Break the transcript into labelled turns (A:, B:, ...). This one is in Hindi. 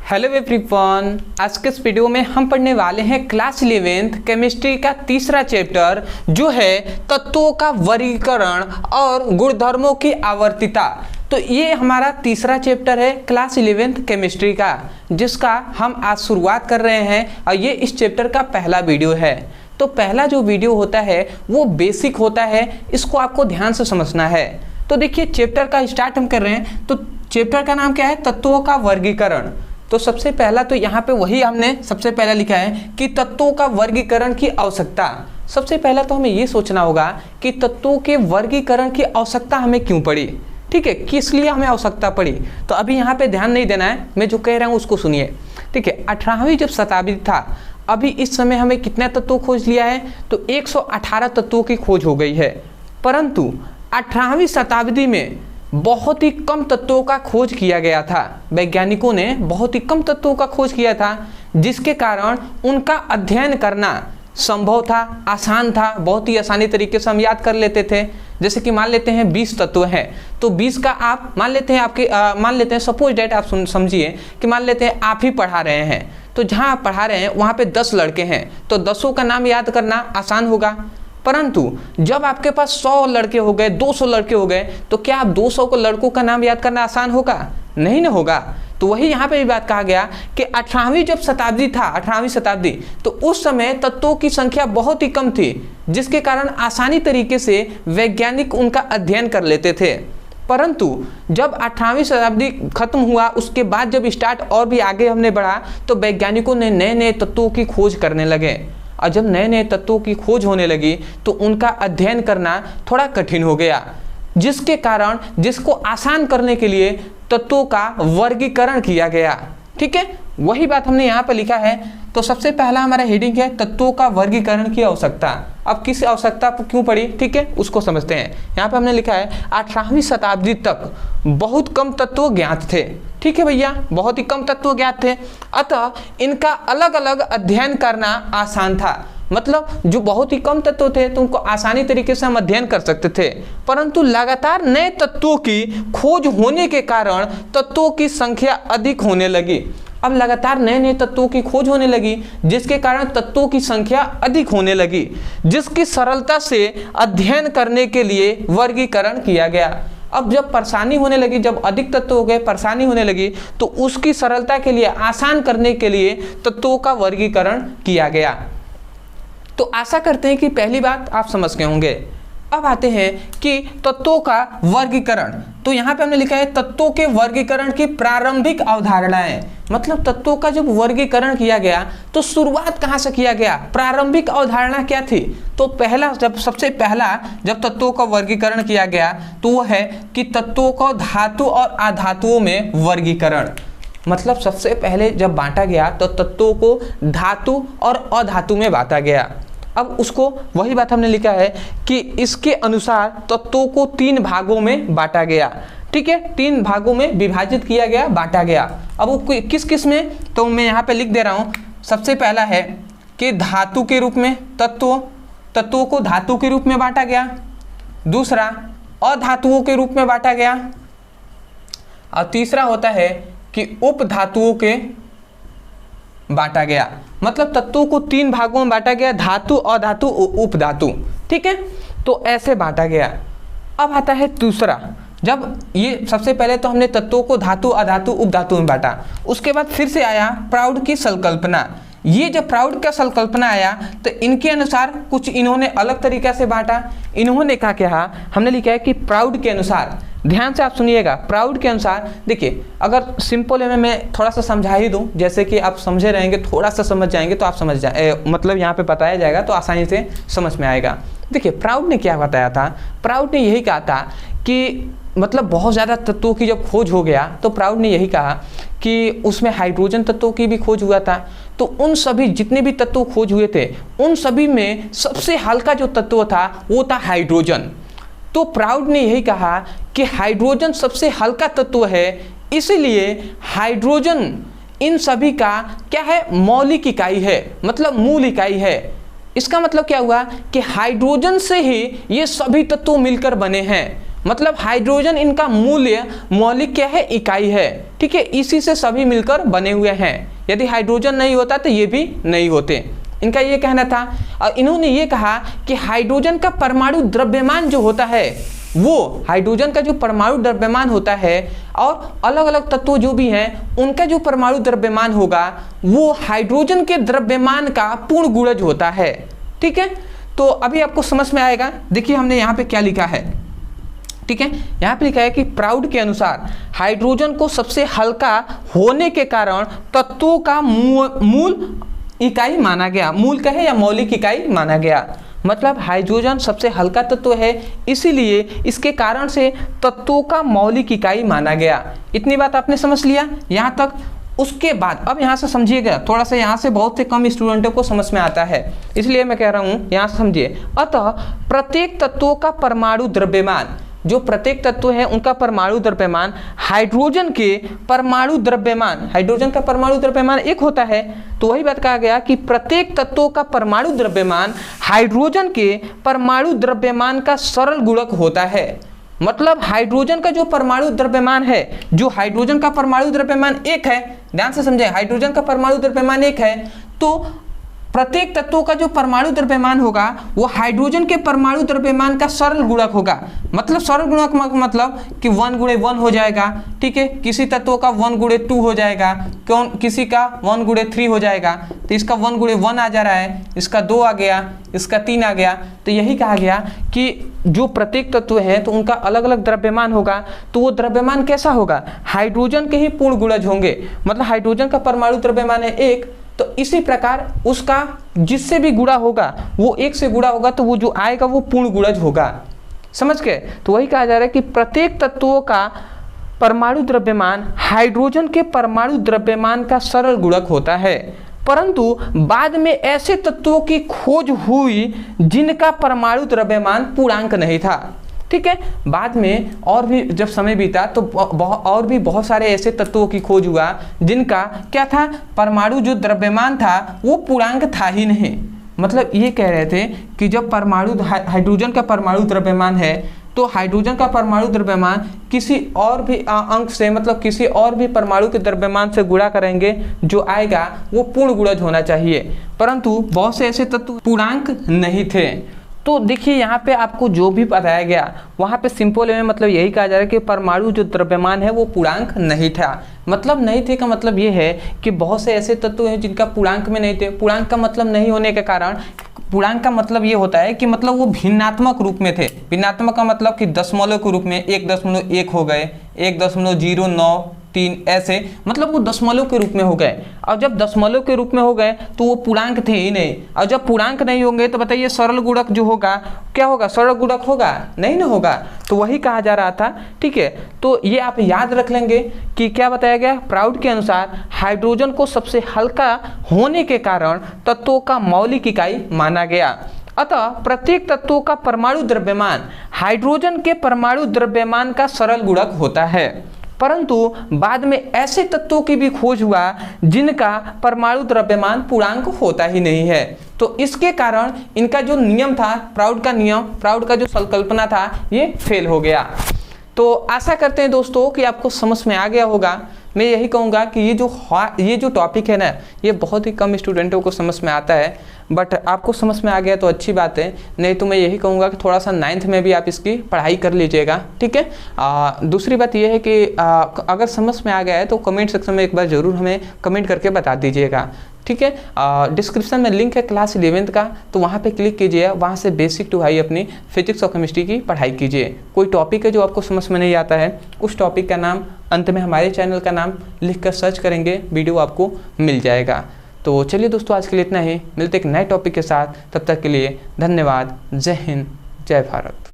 A: हेलो एवरीवन, आज के इस वीडियो में हम पढ़ने वाले हैं क्लास 11th केमिस्ट्री का तीसरा चैप्टर जो है तत्वों का वर्गीकरण और गुणधर्मों की आवर्तिता। तो ये हमारा तीसरा चैप्टर है क्लास 11th केमिस्ट्री का, जिसका हम आज शुरुआत कर रहे हैं और ये इस चैप्टर का पहला वीडियो है। तो पहला जो वीडियो होता है वो बेसिक होता है, इसको आपको ध्यान से समझना है। तो देखिए चैप्टर का स्टार्ट हम कर रहे हैं। तो चैप्टर का नाम क्या है? तत्वों का वर्गीकरण। तो सबसे पहला तो यहाँ पे वही हमने सबसे पहला लिखा है कि तत्वों का वर्गीकरण की आवश्यकता। सबसे पहला तो हमें ये सोचना होगा कि तत्वों के वर्गीकरण की आवश्यकता हमें क्यों पड़ी, ठीक है, किस लिए हमें आवश्यकता पड़ी। तो अभी यहाँ पे ध्यान नहीं देना है, मैं जो कह रहा हूँ उसको सुनिए, ठीक है। 18वीं जब शताब्दी था, अभी इस समय हमें कितने तत्वों खोज लिया है? तो 118 तत्वों की खोज हो गई है। परंतु 18वीं शताब्दी में बहुत ही कम तत्वों का खोज किया गया था। वैज्ञानिकों ने बहुत ही कम तत्वों का खोज किया था, जिसके कारण उनका अध्ययन करना संभव था, आसान था, बहुत ही आसानी तरीके से हम याद कर लेते थे। जैसे कि मान लेते हैं 20 तत्व हैं, तो 20 का आप मान लेते हैं आपके मान लेते हैं सपोज डेट आप समझिए कि मान लेते हैं आप ही पढ़ा रहे हैं। तो जहाँ आप पढ़ा रहे हैं वहाँ पे 10 लड़के हैं, तो 10 का नाम याद करना आसान होगा। परंतु जब आपके पास 100 लड़के हो गए, 200 लड़के हो गए, तो क्या आप 200 को लड़कों का नाम याद करना आसान होगा? नहीं ना होगा। तो वही यहाँ पे भी बात कहा गया कि 18वीं जब शताब्दी था, 18वीं शताब्दी, तो उस समय तत्वों की संख्या बहुत ही कम थी, जिसके कारण आसानी तरीके से वैज्ञानिक उनका अध्ययन कर लेते थे। परंतु जब 18वीं शताब्दी खत्म हुआ, उसके बाद जब स्टार्ट और भी आगे हमने बढ़ा, तो वैज्ञानिकों ने नए नए तत्वों की खोज करने लगे। और जब नए नए तत्वों की खोज होने लगी तो उनका अध्ययन करना थोड़ा कठिन हो गया, जिसके कारण जिसको आसान करने के लिए तत्वों का वर्गीकरण किया गया, ठीक है। वही बात हमने यहाँ पर लिखा है। तो सबसे पहला हमारा हेडिंग है तत्वों का वर्गीकरण की आवश्यकता। अब किस आवश्यकता क्यों पड़ी, ठीक है, उसको समझते हैं। यहाँ पे हमने लिखा है 18वीं शताब्दी तक बहुत कम तत्व ज्ञात थे, ठीक है भैया, बहुत ही कम तत्व ज्ञात थे, अतः इनका अलग अलग अध्ययन करना आसान था। मतलब जो बहुत ही कम तत्व थे तो उनको आसानी तरीके से हम अध्ययन कर सकते थे। परंतु लगातार नए तत्वों की खोज होने के कारण तत्वों की संख्या अधिक होने लगी। अब लगातार नए नए तत्वों की खोज होने लगी, जिसके कारण तत्वों की संख्या अधिक होने लगी, जिसकी सरलता से अध्ययन करने के लिए वर्गीकरण किया गया। अब जब परेशानी होने लगी, जब अधिक तत्व हो गए, परेशानी होने लगी, तो उसकी सरलता के लिए, आसान करने के लिए तत्वों का वर्गीकरण किया गया। तो आशा करते हैं कि पहली बात आप समझ गए होंगे। अब आते हैं कि तत्वों का वर्गीकरण। तो यहाँ पे हमने लिखा है तत्वों के वर्गीकरण की प्रारंभिक अवधारणाएं। मतलब तत्वों का जब वर्गीकरण किया गया तो शुरुआत कहाँ से किया गया, प्रारंभिक अवधारणा क्या थी? तो पहला सबसे पहला जब तत्वों का वर्गीकरण किया गया तो वो है कि तत्वों को धातु और अधातुओं में वर्गीकरण। मतलब सबसे पहले जब बांटा गया तो तत्वों को धातु और अधातु में बांटा गया। अब उसको वही बात हमने लिखा है कि इसके अनुसार तत्वों को 3 भागों में बांटा गया, ठीक है, 3 भागों में विभाजित किया गया, बांटा गया। अब वो किस किस में, तो मैं यहाँ पे लिख दे रहा हूँ। सबसे पहला है कि धातु के रूप में तत्वों को धातु के रूप में बांटा गया। दूसरा अधातुओं के रूप में बांटा गया। और तीसरा होता है कि उपधातुओं के बांटा गया। मतलब तत्वों को 3 भागों में बांटा गया, धातु, अधातु, उपधातु, ठीक है। तो ऐसे बांटा गया। अब आता है दूसरा, जब ये सबसे पहले तो हमने तत्वों को धातु, अधातु, उपधातु में बांटा। उसके बाद फिर से आया प्राउड की संकल्पना। ये जब प्राउड का संकल्पना आया तो इनके अनुसार कुछ इन्होंने अलग तरीके से बांटा। इन्होंने कहा क्या, हमने लिखा है कि प्राउड के अनुसार, ध्यान से आप सुनिएगा, प्राउड के अनुसार। देखिए अगर सिंपल में मैं थोड़ा सा समझा ही दूं, जैसे कि आप समझे रहेंगे, थोड़ा सा समझ जाएंगे तो आप समझ मतलब यहाँ पे बताया जाएगा तो आसानी से समझ में आएगा। देखिए प्राउड ने क्या बताया था, प्राउड ने यही कहा था कि मतलब बहुत ज़्यादा तत्वों की जब खोज हो गया तो प्राउड ने यही कहा कि उसमें हाइड्रोजन तत्वों की भी खोज हुआ था। तो उन सभी जितने भी तत्व खोज हुए थे उन सभी में सबसे हल्का जो तत्व था वो था हाइड्रोजन। तो प्राउड ने यही कहा कि हाइड्रोजन सबसे हल्का तत्व है, इसलिए हाइड्रोजन इन सभी का क्या है, मौलिक इकाई है, मतलब मूल इकाई है। इसका मतलब क्या हुआ कि हाइड्रोजन से ही ये सभी तत्व मिलकर बने हैं। मतलब हाइड्रोजन इनका मूल्य मौलिक क्या है, इकाई है। ठीक है, इसी से सभी मिलकर बने हुए हैं। यदि हाइड्रोजन नहीं होता तो ये भी नहीं होते, इनका ये कहना था। और इन्होंने ये कहा कि हाइड्रोजन का परमाणु द्रव्यमान जो होता है, वो हाइड्रोजन का जो परमाणु द्रव्यमान होता है और अलग अलग तत्व जो भी हैं उनका जो परमाणु द्रव्यमान होगा वो हाइड्रोजन के द्रव्यमान का पूर्ण गुणज होता है। ठीक है, तो अभी आपको समझ में आएगा। देखिए हमने यहाँ पे क्या लिखा है। ठीक है, यहाँ पे लिखा है कि प्राउड के अनुसार हाइड्रोजन को सबसे हल्का होने के कारण तत्वों का मूल इकाई माना गया। मूल का है या मौलिक इकाई माना गया। मतलब हाइड्रोजन सबसे हल्का तत्व है, इसीलिए इसके कारण से तत्वों का मौलिक इकाई माना गया। इतनी बात आपने समझ लिया यहाँ तक। उसके बाद अब यहाँ से समझिएगा, थोड़ा सा यहाँ से बहुत से कम स्टूडेंटों को समझ में आता है, इसलिए मैं कह रहा हूँ यहाँ से समझिए। अतः प्रत्येक तत्वों का परमाणु द्रव्यमान, जो प्रत्येक तत्व है उनका परमाणु द्रव्यमान हाइड्रोजन के परमाणु द्रव्यमान, हाइड्रोजन का परमाणु द्रव्यमान एक होता है, तो वही बात कहा गया कि प्रत्येक तत्वों का परमाणु द्रव्यमान हाइड्रोजन के परमाणु द्रव्यमान का सरल गुणक होता है। मतलब हाइड्रोजन का जो परमाणु द्रव्यमान है, जो हाइड्रोजन का परमाणु द्रव्यमान एक है, ध्यान से समझें, हाइड्रोजन का परमाणु द्रव्यमान एक है, तो प्रत्येक तत्वों का जो परमाणु द्रव्यमान होगा वो हाइड्रोजन के परमाणु द्रव्यमान का सरल गुणक होगा। मतलब सरल गुणक मतलब कि 1 गुणे 1 हो जाएगा। ठीक है, किसी तत्व का 1 गुणे 2 हो जाएगा, किसी का 1 गुणे 3 हो जाएगा। तो इसका 1 गुणे 1 आ जा रहा है, इसका 2 आ गया, इसका 3 आ गया। तो यही कहा गया कि जो प्रत्येक तत्व है तो उनका अलग अलग द्रव्यमान होगा, तो वो द्रव्यमान कैसा होगा, हाइड्रोजन के ही पूर्ण गुणज होंगे। मतलब हाइड्रोजन का परमाणु द्रव्यमान है 1, तो इसी प्रकार उसका जिससे भी गुणा होगा वो 1 से गुणा होगा, तो वो जो आएगा वो पूर्ण गुणज होगा। समझ गए? तो वही कहा जा रहा है कि प्रत्येक तत्वों का परमाणु द्रव्यमान हाइड्रोजन के परमाणु द्रव्यमान का सरल गुणक होता है। परंतु बाद में ऐसे तत्वों की खोज हुई जिनका परमाणु द्रव्यमान पूर्णांक नहीं था। ठीक है, बाद में और भी जब समय बीता तो और भी बहुत सारे ऐसे तत्वों की खोज हुआ जिनका क्या था, परमाणु जो द्रव्यमान था वो पूर्णांक था ही नहीं। मतलब ये कह रहे थे कि जब परमाणु हाइड्रोजन का परमाणु द्रव्यमान है तो हाइड्रोजन का परमाणु द्रव्यमान किसी और भी अंक से, मतलब किसी और भी परमाणु के द्रव्यमान से गुणा करेंगे, जो आएगा वो पूर्ण गुणज होना चाहिए। परंतु बहुत से ऐसे तत्व पूर्णांक नहीं थे। तो देखिए यहाँ पे आपको जो भी बताया गया वहाँ पे सिंपल में मतलब यही कहा जा रहा है कि परमाणु जो द्रव्यमान है वो पूर्णांक नहीं था। मतलब नहीं थे का मतलब ये है कि बहुत से ऐसे तत्व हैं जिनका पूर्णांक में नहीं थे। पूर्णांक का मतलब नहीं होने के कारण, पूर्णांक का मतलब ये होता है कि मतलब वो भिन्नात्मक रूप में थे। भिन्नात्मक का मतलब कि दशमलव के रूप में 1.1 हो गए, 1.093 ऐसे, मतलब वो दशमलव के रूप में हो गए। और जब दशमलव के रूप में हो गए तो वो पूर्णांक थे ही नहीं। और जब पूर्णांक नहीं होंगे तो बताइए सरल गुणक जो होगा क्या होगा, सरल गुणक होगा नहीं ना होगा। तो वही कहा जा रहा था। ठीक है, तो ये आप याद रख लेंगे कि क्या बताया गया, प्राउड के अनुसार हाइड्रोजन को सबसे हल्का होने के कारण तत्वों का मौलिक इकाई माना गया। अतः प्रत्येक तत्वों का परमाणु द्रव्यमान हाइड्रोजन के परमाणु द्रव्यमान का सरल गुणक होता है। परंतु बाद में ऐसे तत्वों की भी खोज हुआ जिनका परमाणु द्रव्यमान पूर्णांक होता ही नहीं है। तो इसके कारण इनका जो नियम था, प्राउड का नियम, प्राउड का जो संकल्पना था, ये फेल हो गया। तो आशा करते हैं दोस्तों कि आपको समझ में आ गया होगा। मैं यही कहूँगा कि ये जो टॉपिक है ना, ये बहुत ही कम स्टूडेंटों को समझ में आता है, बट आपको समझ में आ गया तो अच्छी बात है। नहीं तो मैं यही कहूँगा कि थोड़ा सा 9th में भी आप इसकी पढ़ाई कर लीजिएगा। ठीक है, दूसरी बात ये है कि अगर समझ में आ गया है तो कमेंट सेक्शन में एक बार ज़रूर हमें कमेंट करके बता दीजिएगा। ठीक है, डिस्क्रिप्शन में लिंक है क्लास 11th का, तो वहाँ पे क्लिक कीजिए, वहाँ से बेसिक टू हाई अपनी फिजिक्स और केमिस्ट्री की पढ़ाई कीजिए। कोई टॉपिक है जो आपको समझ में नहीं आता है, उस टॉपिक का नाम अंत में हमारे चैनल का नाम लिखकर सर्च करेंगे, वीडियो आपको मिल जाएगा। तो चलिए दोस्तों, आज के लिए इतना ही। मिलते एक नए टॉपिक के साथ, तब तक के लिए धन्यवाद। जय हिंद, जय भारत।